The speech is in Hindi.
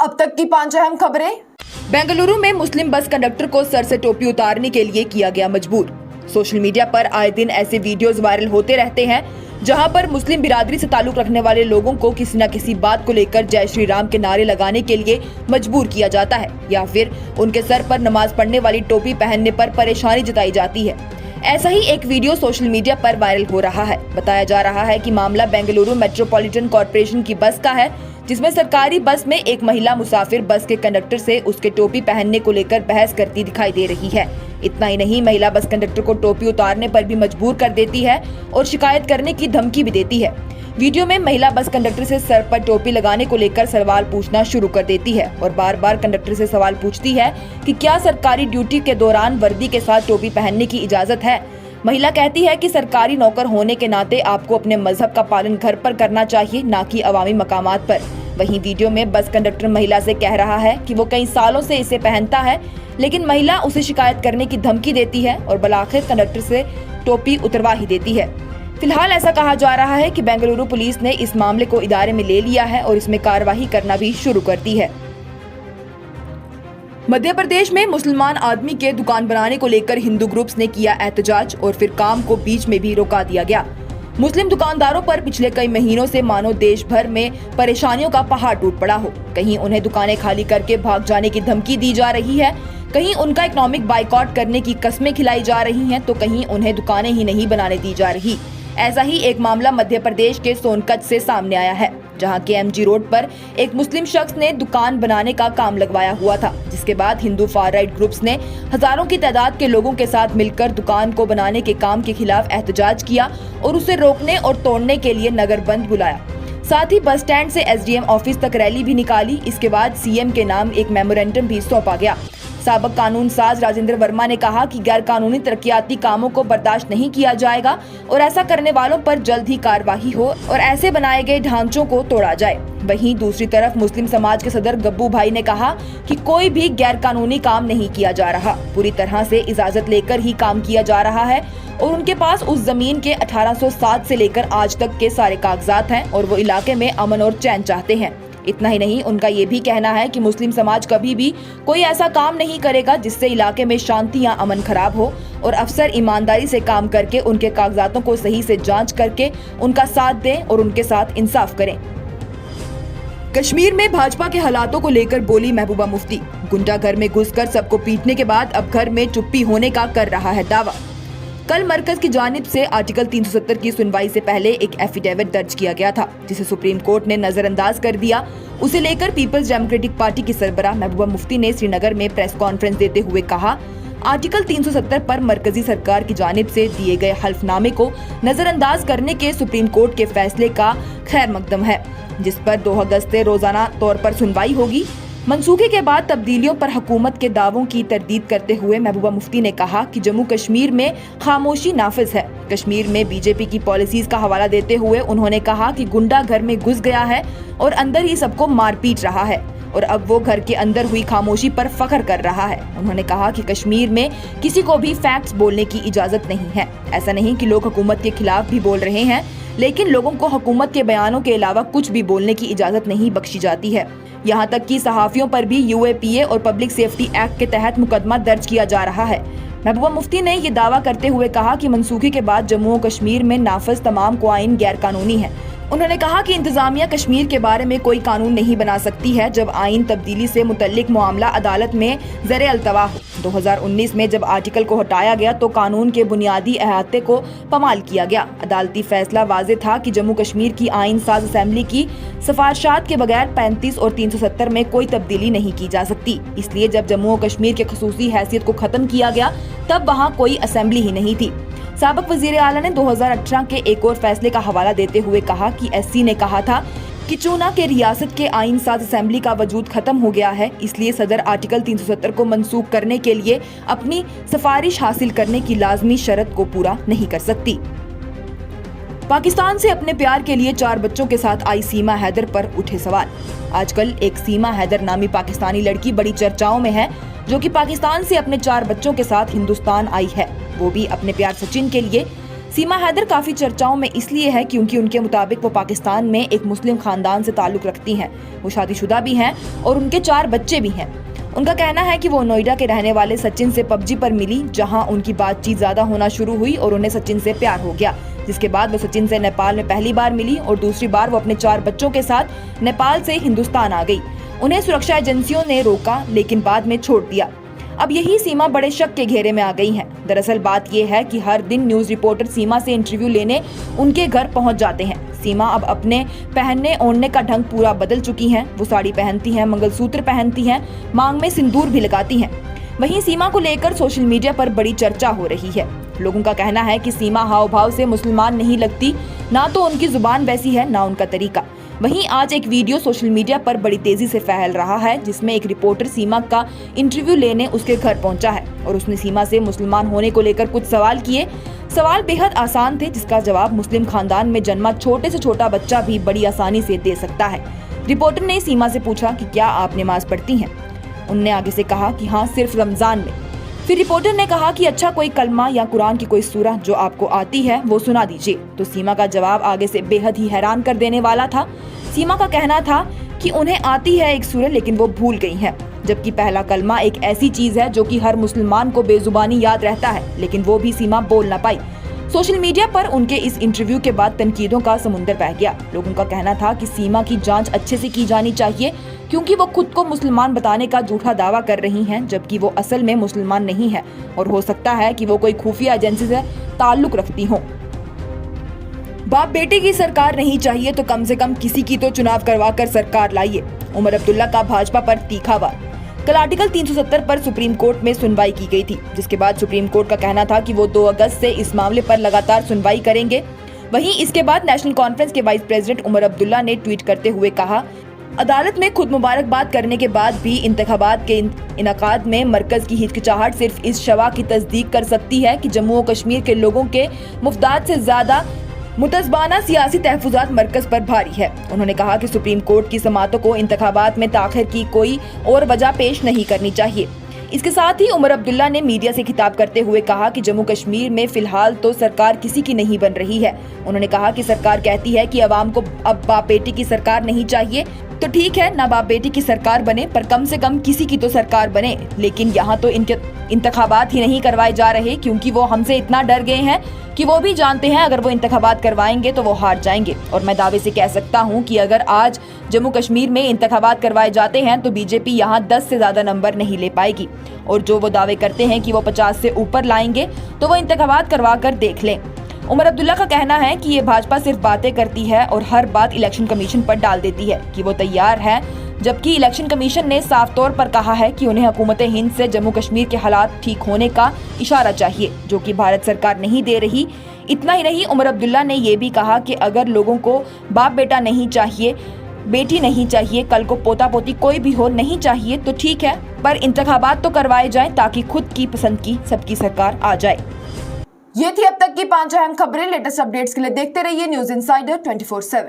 अब तक की 5 अहम खबरें। बेंगलुरु में मुस्लिम बस कंडक्टर को सर से टोपी उतारने के लिए किया गया मजबूर। सोशल मीडिया पर आए दिन ऐसे वीडियोस वायरल होते रहते हैं जहां पर मुस्लिम बिरादरी से ताल्लुक रखने वाले लोगों को किसी न किसी बात को लेकर जय श्री राम के नारे लगाने के लिए मजबूर किया जाता है या फिर उनके सर पर नमाज पढ़ने वाली टोपी पहनने पर परेशानी जताई जाती है। ऐसा ही एक वीडियो सोशल मीडिया पर वायरल हो रहा है। बताया जा रहा है कि मामला बेंगलुरु मेट्रोपॉलिटन कॉर्पोरेशन की बस का है, जिसमें सरकारी बस में एक महिला मुसाफिर बस के कंडक्टर से उसके टोपी पहनने को लेकर बहस करती दिखाई दे रही है। इतना ही नहीं, महिला बस कंडक्टर को टोपी उतारने पर भी मजबूर कर देती है और शिकायत करने की धमकी भी देती है। वीडियो में महिला बस कंडक्टर से सर पर टोपी लगाने को लेकर सवाल पूछना शुरू कर देती है और बार बार कंडक्टर से सवाल पूछती है कि क्या सरकारी ड्यूटी के दौरान वर्दी के साथ टोपी पहनने की इजाजत है। महिला कहती है कि सरकारी नौकर होने के नाते आपको अपने मजहब का पालन घर पर करना चाहिए, ना कि अवामी मकामात पर। वहीं वीडियो में बस कंडक्टर महिला से कह रहा है कि वो कई सालों से इसे पहनता है, लेकिन महिला उसे शिकायत करने की धमकी देती है और बलाखिर कंडक्टर से टोपी उतरवा ही देती है। फिलहाल ऐसा कहा जा रहा है कि बेंगलुरु पुलिस ने इस मामले को इदारे में ले लिया है और इसमें कार्रवाई करना भी शुरू कर दी है। मध्य प्रदेश में मुसलमान आदमी के दुकान बनाने को लेकर हिंदू ग्रुप्स ने किया एहतजाज और फिर काम को बीच में भी रोका दिया गया। मुस्लिम दुकानदारों पर पिछले कई महीनों से मानो देश भर में परेशानियों का पहाड़ टूट पड़ा हो। कहीं उन्हें दुकानें खाली करके भाग जाने की धमकी दी जा रही है, कहीं उनका इकोनॉमिक बाइकआउट करने की कस्में खिलाई जा रही हैं, तो कहीं उन्हें दुकानें ही नहीं बनाने दी जा रही। ऐसा ही एक मामला मध्य प्रदेश के सोनकच्छ से सामने आया है, जहां के एमजी रोड पर एक मुस्लिम शख्स ने दुकान बनाने का काम लगवाया हुआ था, जिसके बाद हिंदू फार राइट ग्रुप्स ने हजारों की तादाद के लोगों के साथ मिलकर दुकान को बनाने के काम के खिलाफ एहतजाज किया और उसे रोकने और तोड़ने के लिए नगर बंद बुलाया। साथ ही बस स्टैंड से एसडीएम ऑफिस तक रैली भी निकाली। इसके बाद सीएम के नाम एक मेमोरेंडम भी सौंपा गया। साबिक कानून साज राजेंद्र वर्मा ने कहा कि गैर कानूनी तरक्याती कामों को बर्दाश्त नहीं किया जाएगा और ऐसा करने वालों पर जल्द ही कार्रवाई हो और ऐसे बनाए गए ढांचों को तोड़ा जाए। वहीं दूसरी तरफ मुस्लिम समाज के सदर गब्बू भाई ने कहा कि कोई भी गैर कानूनी काम नहीं किया जा रहा, पूरी तरह से इजाजत लेकर ही काम किया जा रहा है और उनके पास उस जमीन के 1807 से लेकर आज तक के सारे कागजात हैं और वो इलाके में अमन और चैन चाहते हैं। इतना ही नहीं, उनका ये भी कहना है कि मुस्लिम समाज कभी भी कोई ऐसा काम नहीं करेगा जिससे इलाके में शांति या अमन खराब हो और अफसर ईमानदारी से काम करके उनके कागजातों को सही से जांच करके उनका साथ दें और उनके साथ इंसाफ करें। कश्मीर में भाजपा के हालातों को लेकर बोली महबूबा मुफ्ती। गुंडा घर में घुसकर सबको पीटने के बाद अब घर में चुप्पी होने का कर रहा है दावा। कल मरकज की जानिब से आर्टिकल 370 की सुनवाई से पहले एक एफिडेविट दर्ज किया गया था, जिसे सुप्रीम कोर्ट ने नजरअंदाज कर दिया। उसे लेकर पीपल्स डेमोक्रेटिक पार्टी की सरबराह महबूबा मुफ्ती ने श्रीनगर में प्रेस कॉन्फ्रेंस देते हुए कहा, आर्टिकल 370 पर मरकजी सरकार की जानिब से दिए गए हल्फनामे को नजरअंदाज करने के सुप्रीम कोर्ट के फैसले का खैर मकदम है, जिस पर 2 अगस्त से रोजाना तौर पर सुनवाई होगी। मंसूखे के बाद तब्दीलियों पर हुकूमत के दावों की तरदीद करते हुए महबूबा मुफ्ती ने कहा कि जम्मू कश्मीर में खामोशी नाफिज है। कश्मीर में बीजेपी की पॉलिसीज का हवाला देते हुए उन्होंने कहा कि गुंडा घर में घुस गया है और अंदर ही सबको मार पीट रहा है और अब वो घर के अंदर हुई खामोशी पर फख्र कर रहा है। उन्होंने कहा कि कश्मीर में किसी को भी फैक्ट्स बोलने की इजाजत नहीं है। ऐसा नहीं कि लोग हुकूमत के खिलाफ भी बोल रहे हैं, लेकिन लोगों को हुकूमत के बयानों के अलावा कुछ भी बोलने की इजाजत नहीं बख्शी जाती है। यहाँ तक कि सहाफियों पर भी यूएपीए और पब्लिक सेफ्टी एक्ट के तहत मुकदमा दर्ज किया जा रहा है। महबूबा मुफ्ती ने ये दावा करते हुए कहा कि मनसूखे के बाद जम्मू और कश्मीर में नाफिज तमाम क्वाइन गैर कानूनी है। उन्होंने कहा कि इंतजामिया कश्मीर के बारे में कोई कानून नहीं बना सकती है जब आइन तब्दीली से मुतल्लिक मामला अदालत में ज़रे अल्तवा हो। 2019 में जब आर्टिकल को हटाया गया तो कानून के बुनियादी अहाते को पामाल किया गया। अदालती फैसला वाज़ेह था कि जम्मू कश्मीर की आइन साज असेंबली की सिफारिशात के बगैर 35 और 370 में कोई तब्दीली नहीं की जा सकती। इसलिए जब जम्मू और कश्मीर के खसूसी हैसियत को खत्म किया गया तब वहाँ कोई असेंबली ही नहीं थी। साबिक वजीर आला ने 2018 के एक और फैसले का हवाला देते हुए कहा कि एससी ने कहा था कि चूना के रियासत के आइन साज असेंबली का वजूद खत्म हो गया है, इसलिए सदर आर्टिकल 370 को मनसूख करने के लिए अपनी सिफारिश हासिल करने की लाजमी शर्त को पूरा नहीं कर सकती। पाकिस्तान से अपने प्यार के लिए 4 बच्चों के साथ आई सीमा हैदर पर उठे सवाल। आजकल एक सीमा हैदर नामी पाकिस्तानी लड़की बड़ी चर्चाओं में है, जो कि पाकिस्तान से अपने 4 बच्चों के साथ हिंदुस्तान आई है, वो भी अपने प्यार सचिन के लिए। सीमा हैदर काफी चर्चाओं में इसलिए है क्योंकि उनके मुताबिक वो पाकिस्तान में एक मुस्लिम खानदान से ताल्लुक रखती हैं। वो शादीशुदा भी हैं और उनके 4 बच्चे भी हैं। उनका कहना है कि वो नोएडा के रहने वाले सचिन से पबजी पर मिली, जहां उनकी बातचीत ज्यादा होना शुरू हुई और उन्हें सचिन से प्यार हो गया, जिसके बाद वो सचिन से नेपाल में पहली बार मिली और दूसरी बार वो अपने 4 बच्चों के साथ नेपाल से हिंदुस्तान आ गई। उन्हें सुरक्षा एजेंसियों ने रोका लेकिन बाद में छोड़ दिया। अब यही सीमा बड़े शक के घेरे में आ गई हैं। दरअसल बात यह है कि हर दिन न्यूज रिपोर्टर सीमा से इंटरव्यू लेने उनके घर पहुंच जाते हैं। सीमा अब अपने पहनने ओढ़ने का ढंग पूरा बदल चुकी हैं। वो साड़ी पहनती हैं, मंगलसूत्र पहनती हैं, मांग में सिंदूर भी लगाती हैं। वहीं सीमा को लेकर सोशल मीडिया पर बड़ी चर्चा हो रही है। लोगों का कहना है कि सीमा हाव भाव से मुसलमान नहीं लगती, ना तो उनकी जुबान वैसी है ना उनका तरीका। वहीं आज एक वीडियो सोशल मीडिया पर बड़ी तेजी से फैल रहा है, जिसमें एक रिपोर्टर सीमा का इंटरव्यू लेने उसके घर पहुंचा है और उसने सीमा से मुसलमान होने को लेकर कुछ सवाल किए। सवाल बेहद आसान थे, जिसका जवाब मुस्लिम खानदान में जन्मा छोटे से छोटा बच्चा भी बड़ी आसानी से दे सकता है। रिपोर्टर ने सीमा से पूछा कि क्या आप नमाज पढ़ती हैं? उनने आगे से कहा कि हाँ, सिर्फ रमजान में। फिर रिपोर्टर ने कहा कि अच्छा, कोई कलमा या कुरान की कोई सूरह जो आपको आती है वो सुना दीजिए। तो सीमा का जवाब आगे से बेहद ही हैरान कर देने वाला था। सीमा का कहना था कि उन्हें आती है एक सूरह लेकिन वो भूल गई हैं, जबकि पहला कलमा एक ऐसी चीज है जो कि हर मुसलमान को बेजुबानी याद रहता है, लेकिन वो भी सीमा बोल ना पाई। सोशल मीडिया पर उनके इस इंटरव्यू के बाद तनकीदों का समुंदर बह गया। लोगों का कहना था कि सीमा की जांच अच्छे से की जानी चाहिए, क्योंकि वो खुद को मुसलमान बताने का झूठा दावा कर रही हैं, जबकि वो असल में मुसलमान नहीं है और हो सकता है कि वो कोई खुफिया एजेंसी से ताल्लुक रखती हों। बाप बेटे की सरकार नहीं चाहिए तो कम से कम किसी की तो चुनाव करवा कर सरकार लाइए। उमर अब्दुल्ला का भाजपा पर तीखा वार। कल आर्टिकल 370 पर सुप्रीम कोर्ट में सुनवाई की गई थी, जिसके बाद सुप्रीम कोर्ट का कहना था कि वो 2 अगस्त से इस मामले पर लगातार सुनवाई करेंगे। वहीं इसके बाद नेशनल कॉन्फ्रेंस के वाइस प्रेसिडेंट उमर अब्दुल्ला ने ट्वीट करते हुए कहा, अदालत में खुद मुबारकबाद करने के बाद भी इंतखाबात के इनकाद में मरकज की हिचकिचाहट सिर्फ इस शवा की तस्दीक कर सकती है कि जम्मू और कश्मीर के लोगों के मुफ्ताद से ज्यादा मुतज़बाना सियासी तहफ़्फ़ुज़ात मरकज पर भारी है। उन्होंने कहा कि सुप्रीम कोर्ट की समातों को इंतखाबात में ताख़िर की कोई और वजह पेश नहीं करनी चाहिए। इसके साथ ही उमर अब्दुल्ला ने मीडिया से खिताब करते हुए कहा कि जम्मू कश्मीर में फिलहाल तो सरकार किसी की नहीं बन रही है। उन्होंने कहा कि सरकार कहती है कि अवाम को अब बाप बेटी की सरकार नहीं चाहिए, तो ठीक है ना, बाप बेटी की सरकार बने, पर कम से कम किसी की तो सरकार बने। लेकिन यहाँ तो इनके इंतखाबात ही नहीं करवाए जा रहे, क्योंकि वो हमसे इतना डर गए हैं कि वो भी जानते हैं अगर वो इंतखाबात करवाएंगे तो वो हार जाएंगे। और मैं दावे से कह सकता हूँ कि अगर आज जम्मू कश्मीर में इंतखाबात करवाए जाते हैं तो बीजेपी यहाँ 10 से ज्यादा नंबर नहीं ले पाएगी। और जो वो दावे करते हैं कि वो 50 से ऊपर लाएंगे, तो वो इंतखाबात करवा कर देख लें। उमर अब्दुल्ला का कहना है कि ये भाजपा सिर्फ बातें करती है और हर बात इलेक्शन कमीशन पर डाल देती है कि वो तैयार है, जबकि इलेक्शन कमीशन ने साफ तौर पर कहा है कि उन्हें हुकूमत हिंद से जम्मू कश्मीर के हालात ठीक होने का इशारा चाहिए, जो कि भारत सरकार नहीं दे रही। इतना ही नहीं, उमर अब्दुल्ला ने ये भी कहा कि अगर लोगों को बाप बेटा नहीं चाहिए, बेटी नहीं चाहिए, कल को पोता पोती कोई भी हो नहीं चाहिए, तो ठीक है, पर इंतखाबात तो करवाए जाए ताकि खुद की पसंद की सबकी सरकार आ जाए। ये थी अब तक की 5 अहम खबरें। लेटेस्ट अपडेट्स के लिए देखते रहिए न्यूज़ इनसाइडर 24/7।